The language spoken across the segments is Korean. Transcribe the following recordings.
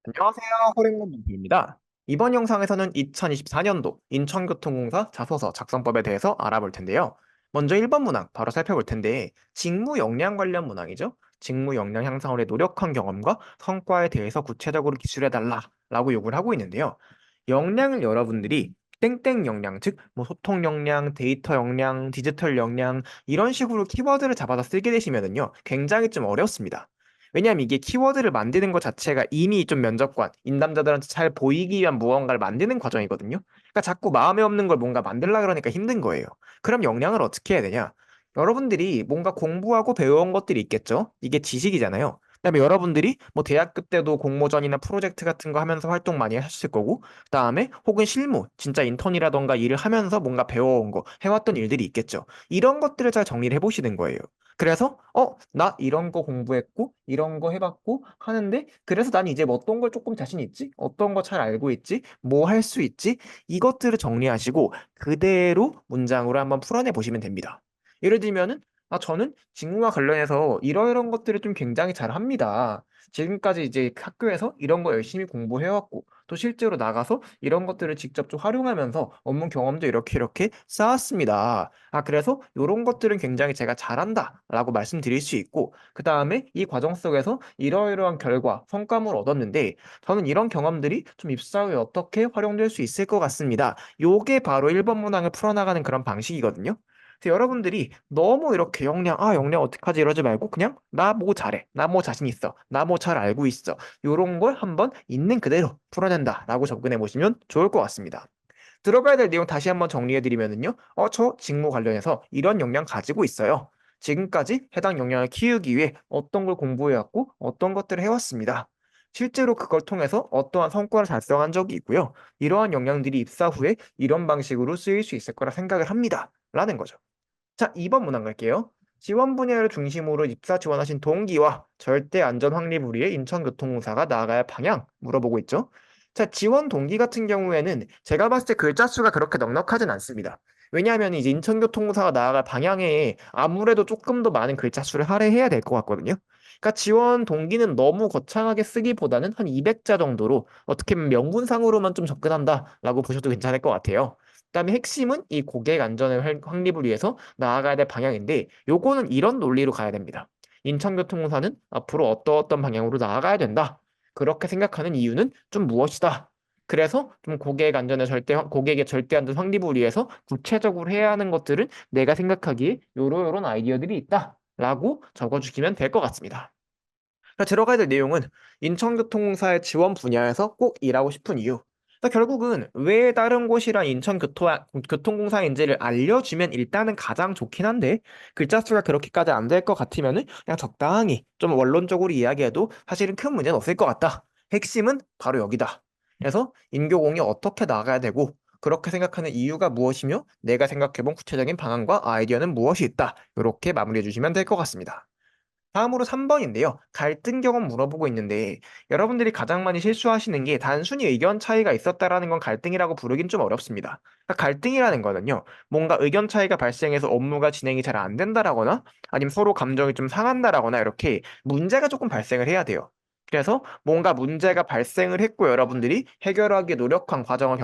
안녕하세요. 호랭몬입니다. 이번 영상에서는 2024년도 인천교통공사 자소서 작성법에 대해서 알아볼 텐데요. 먼저 1번 문항 바로 살펴볼 텐데 직무 역량 관련 문항이죠. 직무 역량 향상을 위해 노력한 경험과 성과에 대해서 구체적으로 기술해달라 라고 요구를 하고 있는데요. 역량을 여러분들이 땡땡 역량, 즉 뭐 소통 역량, 데이터 역량, 디지털 역량 이런 식으로 키워드를 잡아서 쓰게 되시면은요. 굉장히 좀 어렵습니다. 왜냐하면 이게 키워드를 만드는 것 자체가 이미 좀 면접관, 인담자들한테 잘 보이기 위한 무언가를 만드는 과정이거든요. 그러니까 자꾸 마음에 없는 걸 뭔가 만들려 그러니까 힘든 거예요. 그럼 역량을 어떻게 해야 되냐? 여러분들이 뭔가 공부하고 배워온 것들이 있겠죠? 이게 지식이잖아요. 그다음에 여러분들이 뭐 대학교 때도 공모전이나 프로젝트 같은 거 하면서 활동 많이 하셨을 거고, 그다음에 혹은 실무, 진짜 인턴이라던가 일을 하면서 뭔가 배워온 거, 해왔던 일들이 있겠죠. 이런 것들을 잘 정리를 해보시는 거예요. 그래서 나 이런 거 공부했고 이런 거 해봤고 하는데 그래서 난 이제 뭐 어떤 걸 조금 자신 있지? 어떤 거 잘 알고 있지? 뭐 할 수 있지? 이것들을 정리하시고 그대로 문장으로 한번 풀어내 보시면 됩니다. 예를 들면은 저는 직무와 관련해서 이러이런 것들을 좀 굉장히 잘 합니다. 지금까지 이제 학교에서 이런 거 열심히 공부해왔고 또 실제로 나가서 이런 것들을 직접 좀 활용하면서 업무 경험도 이렇게 이렇게 쌓았습니다. 그래서 이런 것들은 굉장히 제가 잘한다라고 말씀드릴 수 있고, 그 다음에 이 과정 속에서 이러이러한 결과, 성과물을 얻었는데, 저는 이런 경험들이 좀 입사 후에 어떻게 활용될 수 있을 것 같습니다. 요게 바로 1번 문항을 풀어나가는 그런 방식이거든요. 그래서 여러분들이 너무 이렇게 역량 어떡하지 이러지 말고 그냥 나 뭐 잘해, 나 뭐 자신 있어, 나 뭐 잘 알고 있어. 요런 걸 한번 있는 그대로 풀어낸다라고 접근해 보시면 좋을 것 같습니다. 들어가야 될 내용 다시 한번 정리해 드리면은요. 저 직무 관련해서 이런 역량 가지고 있어요. 지금까지 해당 역량을 키우기 위해 어떤 걸 공부해 왔고 어떤 것들을 해왔습니다. 실제로 그걸 통해서 어떠한 성과를 달성한 적이 있고요. 이러한 역량들이 입사 후에 이런 방식으로 쓰일 수 있을 거라 생각을 합니다. 라는 거죠. 자, 2번 문항 갈게요. 지원 분야를 중심으로 입사 지원하신 동기와 절대 안전 확립을 위해 인천교통공사가 나아갈 방향 물어보고 있죠. 자, 지원 동기 같은 경우에는 제가 봤을 때 글자 수가 그렇게 넉넉하진 않습니다. 왜냐하면 이제 인천교통공사가 나아갈 방향에 아무래도 조금 더 많은 글자 수를 할애해야 될 것 같거든요. 그러니까 지원 동기는 너무 거창하게 쓰기보다는 한 200자 정도로 어떻게 보면 명분상으로만 좀 접근한다라고 보셔도 괜찮을 것 같아요. 그다음에 핵심은 이 고객 안전을 확립을 위해서 나아가야 될 방향인데 요거는 이런 논리로 가야 됩니다. 인천교통공사는 앞으로 어떤 방향으로 나아가야 된다. 그렇게 생각하는 이유는 좀 무엇이다. 그래서 좀 고객의 절대 안전 확립을 위해서 구체적으로 해야 하는 것들은 내가 생각하기에 요런 아이디어들이 있다라고 적어주시면 될 것 같습니다. 들어가야 될 내용은 인천교통공사의 지원 분야에서 꼭 일하고 싶은 이유. 결국은 왜 다른 곳이랑 인천교통공사인지를 알려주면 일단은 가장 좋긴 한데 글자 수가 그렇게까지 안 될 것 같으면은 그냥 적당히 좀 원론적으로 이야기해도 사실은 큰 문제는 없을 것 같다. 핵심은 바로 여기다. 그래서 인교공이 어떻게 나가야 되고 그렇게 생각하는 이유가 무엇이며 내가 생각해본 구체적인 방안과 아이디어는 무엇이 있다. 이렇게 마무리해 주시면 될 것 같습니다. 다음으로 3번인데요. 갈등 경험 물어보고 있는데 여러분들이 가장 많이 실수하시는 게 단순히 의견 차이가 있었다라는 건 갈등이라고 부르긴 좀 어렵습니다. 갈등이라는 거는요. 뭔가 의견 차이가 발생해서 업무가 진행이 잘 안 된다라거나 아니면 서로 감정이 좀 상한다라거나 이렇게 문제가 조금 발생을 해야 돼요. 그래서 뭔가 문제가 발생을 했고 여러분들이 해결하기 노력한 과정을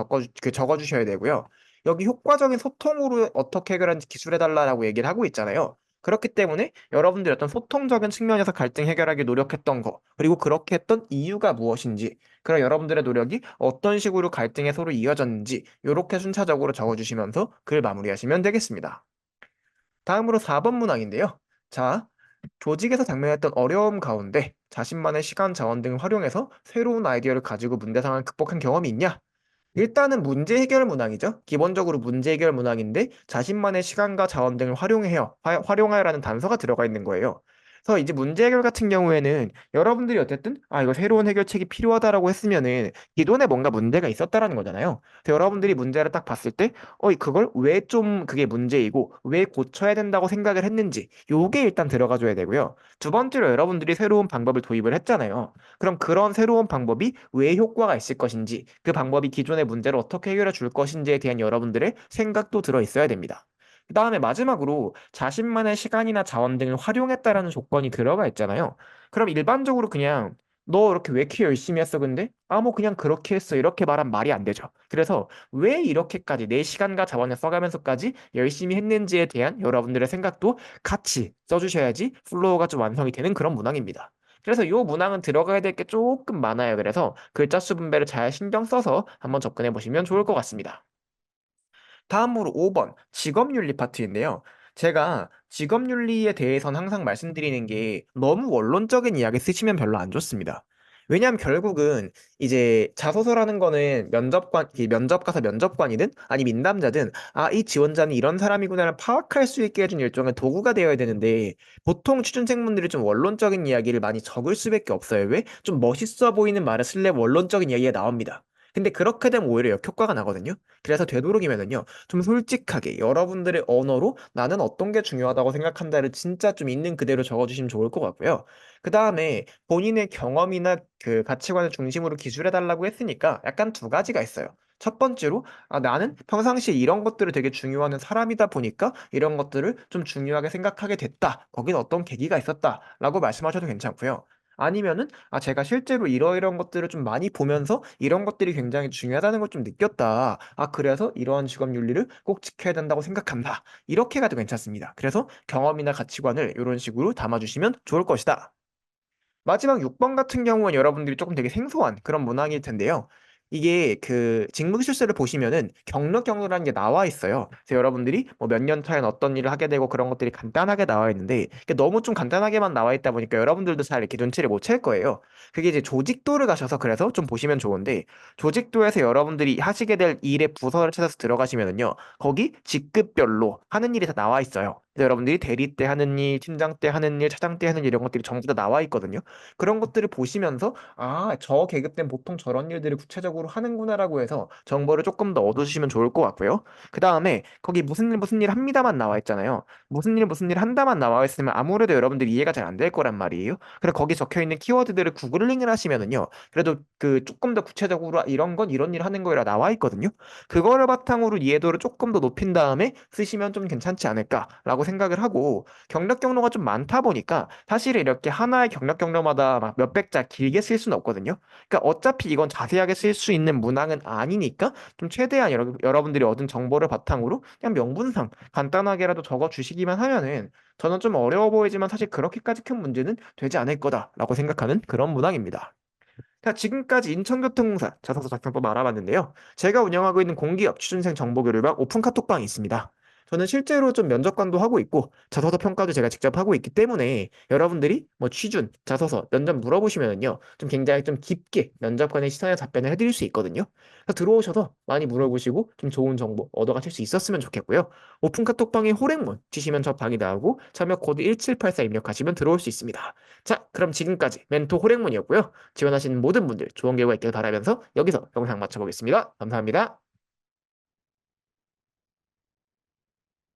적어주셔야 되고요. 여기 효과적인 소통으로 어떻게 해결하는지 기술해달라고 얘기를 하고 있잖아요. 그렇기 때문에 여러분들이 어떤 소통적인 측면에서 갈등 해결하기 노력했던 거, 그리고 그렇게 했던 이유가 무엇인지, 그런 여러분들의 노력이 어떤 식으로 갈등에 서로 이어졌는지, 이렇게 순차적으로 적어주시면서 글 마무리하시면 되겠습니다. 다음으로 4번 문항인데요. 자, 조직에서 당면했던 어려움 가운데 자신만의 시간 자원 등을 활용해서 새로운 아이디어를 가지고 문제 상황을 극복한 경험이 있냐? 일단은 문제 해결 문항이죠. 기본적으로 문제 해결 문항인데 자신만의 시간과 자원 등을 활용하여라는 단서가 들어가 있는 거예요. 그래서 이제 문제 해결 같은 경우에는 여러분들이 어쨌든 이거 새로운 해결책이 필요하다라고 했으면은 기존에 뭔가 문제가 있었다라는 거잖아요. 그래서 여러분들이 문제를 딱 봤을 때 그걸 왜 좀 그게 문제이고 왜 고쳐야 된다고 생각을 했는지 요게 일단 들어가줘야 되고요. 두 번째로 여러분들이 새로운 방법을 도입을 했잖아요. 그럼 그런 새로운 방법이 왜 효과가 있을 것인지, 그 방법이 기존의 문제를 어떻게 해결해 줄 것인지에 대한 여러분들의 생각도 들어 있어야 됩니다. 그 다음에 마지막으로 자신만의 시간이나 자원 등을 활용했다라는 조건이 들어가 있잖아요. 그럼 일반적으로 그냥 너 이렇게 왜 이렇게 열심히 했어, 근데? 아, 뭐 그냥 그렇게 했어. 이렇게 말하면 말이 안 되죠. 그래서 왜 이렇게까지 내 시간과 자원을 써가면서까지 열심히 했는지에 대한 여러분들의 생각도 같이 써주셔야지 플로우가 좀 완성이 되는 그런 문항입니다. 그래서 이 문항은 들어가야 될 게 조금 많아요. 그래서 글자 수 분배를 잘 신경 써서 한번 접근해 보시면 좋을 것 같습니다. 다음으로 5번 직업윤리 파트인데요. 제가 직업윤리에 대해서는 항상 말씀드리는 게 너무 원론적인 이야기 쓰시면 별로 안 좋습니다. 왜냐하면 결국은 이제 자소서라는 거는 면접 가서 면접관이든 아니면 민담자든 아, 이 지원자는 이런 사람이구나를 파악할 수 있게 해준 일종의 도구가 되어야 되는데 보통 취준생분들이 좀 원론적인 이야기를 많이 적을 수밖에 없어요. 왜? 좀 멋있어 보이는 말을 쓸래 원론적인 이야기가 나옵니다. 근데 그렇게 되면 오히려 역효과가 나거든요. 그래서 되도록이면은요. 좀 솔직하게 여러분들의 언어로 나는 어떤 게 중요하다고 생각한다를 진짜 좀 있는 그대로 적어주시면 좋을 것 같고요. 그 다음에 본인의 경험이나 그 가치관을 중심으로 기술해달라고 했으니까 약간 두 가지가 있어요. 첫 번째로, 아, 나는 평상시에 이런 것들을 되게 중요하는 사람이다 보니까 이런 것들을 좀 중요하게 생각하게 됐다. 거긴 어떤 계기가 있었다. 라고 말씀하셔도 괜찮고요. 아니면은, 아, 제가 실제로 이러이러한 것들을 좀 많이 보면서 이런 것들이 굉장히 중요하다는 걸 좀 느꼈다. 아, 그래서 이러한 직업 윤리를 꼭 지켜야 된다고 생각한다. 이렇게 가도 괜찮습니다. 그래서 경험이나 가치관을 이런 식으로 담아주시면 좋을 것이다. 마지막 6번 같은 경우는 여러분들이 조금 되게 생소한 그런 문항일 텐데요. 이게 그 직무기술서를 보시면은 경력라는 게 나와 있어요. 그래서 여러분들이 뭐 몇 년 차에 어떤 일을 하게 되고 그런 것들이 간단하게 나와 있는데 이게 너무 좀 간단하게만 나와 있다 보니까 여러분들도 잘 이렇게 눈치를 못 챌 거예요. 그게 이제 조직도를 가셔서 그래서 좀 보시면 좋은데 조직도에서 여러분들이 하시게 될 일의 부서를 찾아서 들어가시면은요. 거기 직급별로 하는 일이 다 나와 있어요. 그래서 여러분들이 대리 때 하는 일, 팀장 때 하는 일, 차장 때 하는 일 이런 것들이 전부 다 나와 있거든요. 그런 것들을 보시면서 아, 저 계급 때는 보통 저런 일들을 구체적으로 하는구나라고 해서 정보를 조금 더 얻어주시면 좋을 것 같고요. 그 다음에 거기 무슨 일 합니다만 나와 있잖아요. 무슨 일 한다만 나와 있으면 아무래도 여러분들이 이해가 잘 안 될 거란 말이에요. 그래서 거기 적혀 있는 키워드들을 구글링을 하시면은요. 그래도 그 조금 더 구체적으로 이런 건 이런 일 하는 거라 나와 있거든요. 그거를 바탕으로 이해도를 조금 더 높인 다음에 쓰시면 좀 괜찮지 않을까라고 생각을 하고 경력 경로가 좀 많다 보니까 사실 이렇게 하나의 경력 경로마다 막 몇백 자 길게 쓸 수는 없거든요. 그러니까 어차피 이건 자세하게 쓸 수 있는 문항은 아니니까 좀 최대한 여러분들이 얻은 정보를 바탕으로 그냥 명분상 간단하게라도 적어 주시기만 하면은 저는 좀 어려워 보이지만 사실 그렇게까지 큰 문제는 되지 않을 거다라고 생각하는 그런 문항입니다. 자, 지금까지 인천교통공사 자소서 작성법 알아봤는데요. 제가 운영하고 있는 공기업 취준생 정보교류방 오픈 카톡방이 있습니다. 저는 실제로 좀 면접관도 하고 있고 자소서 평가도 제가 직접 하고 있기 때문에 여러분들이 뭐 취준, 자소서, 면접 물어보시면은요. 좀 굉장히 좀 깊게 면접관의 시선에 답변을 해드릴 수 있거든요. 그래서 들어오셔서 많이 물어보시고 좀 좋은 정보 얻어가실 수 있었으면 좋겠고요. 오픈 카톡방에 호랭문 치시면 저 방이 나오고 참여 코드 1784 입력하시면 들어올 수 있습니다. 자, 그럼 지금까지 멘토 호랭문이었고요. 지원하시는 모든 분들 좋은 결과 있길 바라면서 여기서 영상 마쳐보겠습니다. 감사합니다.